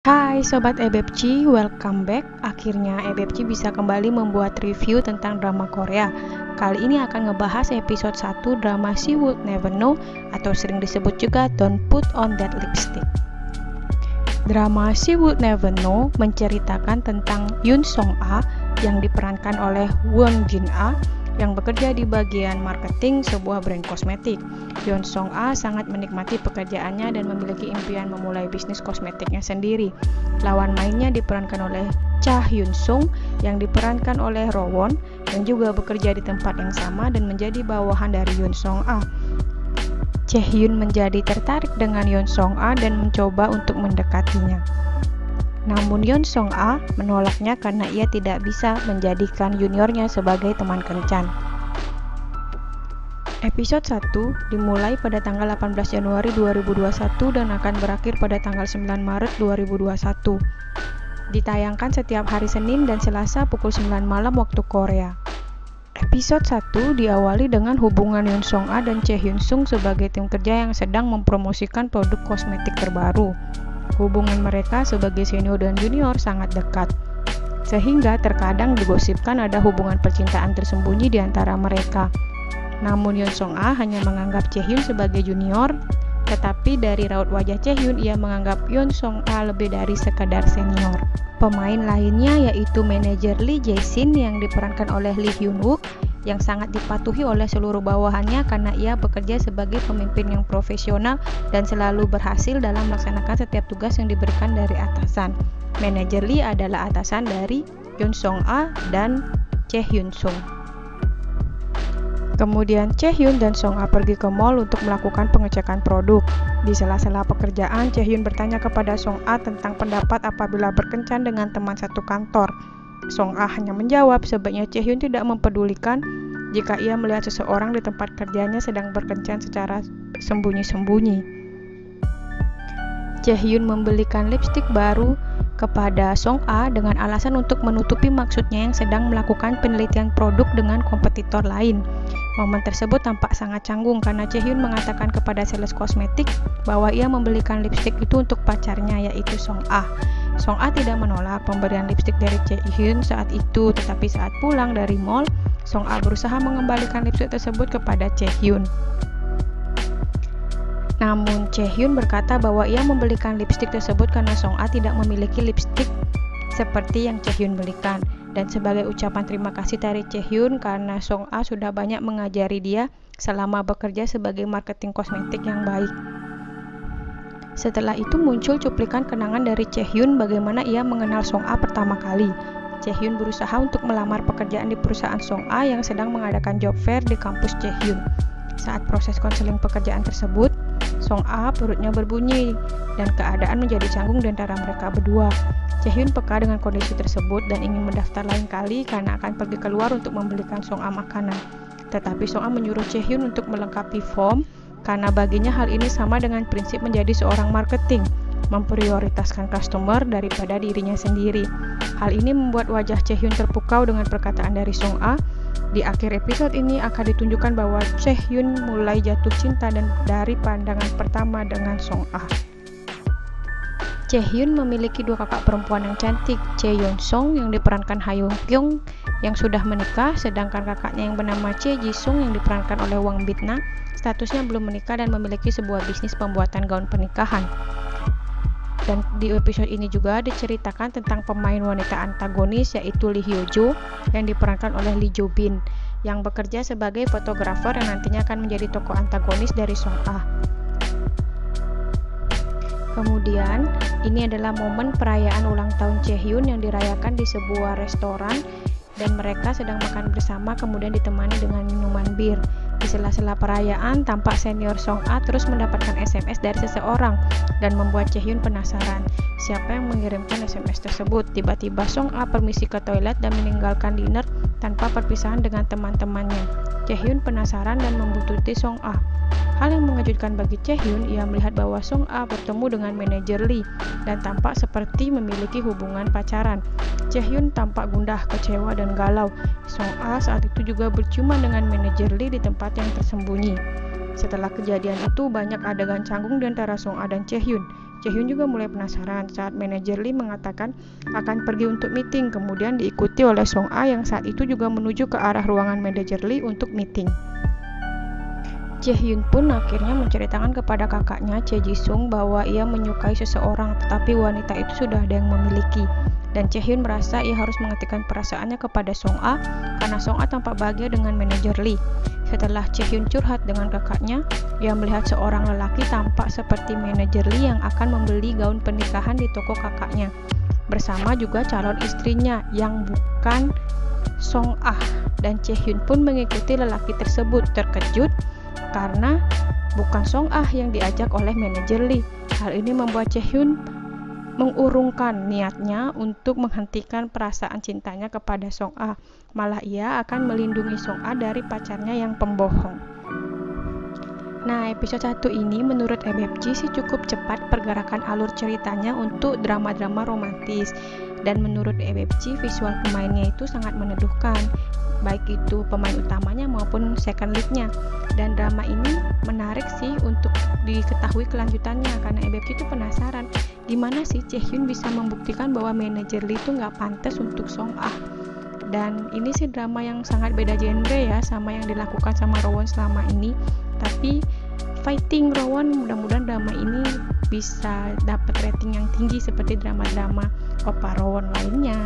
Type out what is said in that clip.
Hai Sobat EBEPCI, welcome back. Akhirnya EBEPCI bisa kembali membuat review tentang drama Korea. Kali ini akan ngebahas episode 1 drama She Would Never Know atau sering disebut juga Don't Put On That Lipstick. Drama She Would Never Know menceritakan tentang Yoon Song A yang diperankan oleh Won Jin A yang bekerja di bagian marketing sebuah brand kosmetik. Yoon Song A sangat menikmati pekerjaannya dan memiliki impian memulai bisnis kosmetiknya sendiri. Lawan mainnya diperankan oleh Cha Hyun Sung yang diperankan oleh Ro Won yang juga bekerja di tempat yang sama dan menjadi bawahan dari Yoon Song A. Chae Hyun menjadi tertarik dengan Yoon Song A dan mencoba untuk mendekatinya. Namun Yoon Song A menolaknya karena ia tidak bisa menjadikan juniornya sebagai teman kencan. Episode 1 dimulai pada tanggal 18 Januari 2021 dan akan berakhir pada tanggal 9 Maret 2021. Ditayangkan setiap hari Senin dan Selasa pukul 9 malam waktu Korea. Episode 1 diawali dengan hubungan Yoon Song A dan Chae Hyun Sung sebagai tim kerja yang sedang mempromosikan produk kosmetik terbaru. Hubungan mereka sebagai senior dan junior sangat dekat, sehingga terkadang digosipkan ada hubungan percintaan tersembunyi di antara mereka. Namun Yoon Song A hanya menganggap Chae Hyun sebagai junior, tetapi dari raut wajah Chae Hyun ia menganggap Yoon Song A lebih dari sekadar senior. Pemain lainnya yaitu manajer Lee Jae-shin yang diperankan oleh Lee Hyun-wook yang sangat dipatuhi oleh seluruh bawahannya karena ia bekerja sebagai pemimpin yang profesional dan selalu berhasil dalam melaksanakan setiap tugas yang diberikan dari atasan. Manajer Lee adalah atasan dari Yoon Song A dan Chae Hyun Sung. Kemudian Chae Hyun dan Song A pergi ke mall untuk melakukan pengecekan produk. Di sela-sela pekerjaan, Chae Hyun bertanya kepada Song A tentang pendapat apabila berkencan dengan teman satu kantor. Song A hanya menjawab sebaiknya Chae Hyun tidak mempedulikan jika ia melihat seseorang di tempat kerjanya sedang berkencan secara sembunyi-sembunyi. Chae Hyun membelikan lipstik baru kepada Song A dengan alasan untuk menutupi maksudnya yang sedang melakukan penelitian produk dengan kompetitor lain. Momen tersebut tampak sangat canggung karena Chae Hyun mengatakan kepada sales kosmetik bahwa ia membelikan lipstik itu untuk pacarnya yaitu Song A. Song A tidak menolak pemberian lipstik dari Chae Hyun saat itu, tetapi saat pulang dari mall, Song A berusaha mengembalikan lipstik tersebut kepada Chae Hyun. Namun Chae Hyun berkata bahwa ia membelikan lipstik tersebut karena Song A tidak memiliki lipstik seperti yang Chae Hyun belikan. Dan sebagai ucapan terima kasih dari Chae Hyun karena Song A sudah banyak mengajari dia selama bekerja sebagai marketing kosmetik yang baik. Setelah itu muncul cuplikan kenangan dari Chae Hyun bagaimana ia mengenal Song A pertama kali. Chae Hyun berusaha untuk melamar pekerjaan di perusahaan Song A yang sedang mengadakan job fair di kampus Chae Hyun. Saat proses konseling pekerjaan tersebut, Song A perutnya berbunyi dan keadaan menjadi canggung di antara mereka berdua. Chae Hyun peka dengan kondisi tersebut dan ingin mendaftar lain kali karena akan pergi keluar untuk membelikan Song A makanan. Tetapi Song A menyuruh Chae Hyun untuk melengkapi form karena baginya hal ini sama dengan prinsip menjadi seorang marketing, memprioritaskan customer daripada dirinya sendiri. Hal ini membuat wajah Chae Hyun terpukau dengan perkataan dari Song A. Di akhir episode ini akan ditunjukkan bahwa Chae Hyun mulai jatuh cinta dan dari pandangan pertama dengan Song A. Chae Hyun memiliki dua kakak perempuan yang cantik, Chae Yeon Sung yang diperankan Ha Young Kyung yang sudah menikah, sedangkan kakaknya yang bernama Chae Ji Sung yang diperankan oleh Wang Bit-na statusnya belum menikah dan memiliki sebuah bisnis pembuatan gaun pernikahan. Dan di episode ini juga diceritakan tentang pemain wanita antagonis yaitu Lee Hyo Jo yang diperankan oleh Lee Jo Bin yang bekerja sebagai fotografer yang nantinya akan menjadi tokoh antagonis dari Song A. Kemudian, ini adalah momen perayaan ulang tahun Chae Hyun yang dirayakan di sebuah restoran dan mereka sedang makan bersama kemudian ditemani dengan minuman bir. Di sela-sela perayaan, tampak senior Song A terus mendapatkan SMS dari seseorang dan membuat Chae Hyun penasaran siapa yang mengirimkan SMS tersebut. Tiba-tiba Song A permisi ke toilet dan meninggalkan dinner tanpa perpisahan dengan teman-temannya. Chae Hyun penasaran dan membuntuti Song A. Hal yang mengejutkan bagi Chae Hyun, ia melihat bahwa Song A bertemu dengan manajer Lee dan tampak seperti memiliki hubungan pacaran. Chae Hyun tampak gundah, kecewa, dan galau. Song A saat itu juga berciuman dengan manajer Lee di tempat yang tersembunyi. Setelah kejadian itu, banyak adegan canggung di antara Song A dan Chae Hyun. Chaehyun juga mulai penasaran saat manajer Lee mengatakan akan pergi untuk meeting, kemudian diikuti oleh Song A yang saat itu juga menuju ke arah ruangan manajer Lee untuk meeting. Chaehyun pun akhirnya menceritakan kepada kakaknya Chae Ji-sung bahwa ia menyukai seseorang, tetapi wanita itu sudah ada yang memiliki. Dan Chaehyun merasa ia harus mengetikkan perasaannya kepada Song A karena Song A tampak bahagia dengan manajer Lee. Setelah Chaehyun curhat dengan kakaknya, dia melihat seorang lelaki tampak seperti manajer Lee yang akan membeli gaun pernikahan di toko kakaknya, bersama juga calon istrinya yang bukan Song A. Dan Chaehyun pun mengikuti lelaki tersebut, terkejut karena bukan Song Ah yang diajak oleh manajer Lee. Hal ini membuat Chaehyun mengurungkan niatnya untuk menghentikan perasaan cintanya kepada Song Ah. Malah ia akan melindungi Song Ah dari pacarnya yang pembohong. Nah, episode 1 ini menurut MFG sih cukup cepat pergerakan alur ceritanya untuk drama-drama romantis. Dan menurut MFG visual pemainnya itu sangat meneduhkan, baik itu pemain utamanya maupun second lead-nya. Dan drama ini menarik sih untuk diketahui kelanjutannya karena MFG itu penasaran gimana sih Chaehyun bisa membuktikan bahwa manajer Lee itu nggak pantas untuk Song Ah. Dan ini sih drama yang sangat beda genre ya sama yang dilakukan sama Rowoon selama ini, tapi fighting Rowoon, mudah-mudahan drama ini bisa dapat rating yang tinggi seperti drama-drama Oppa Rowoon lainnya.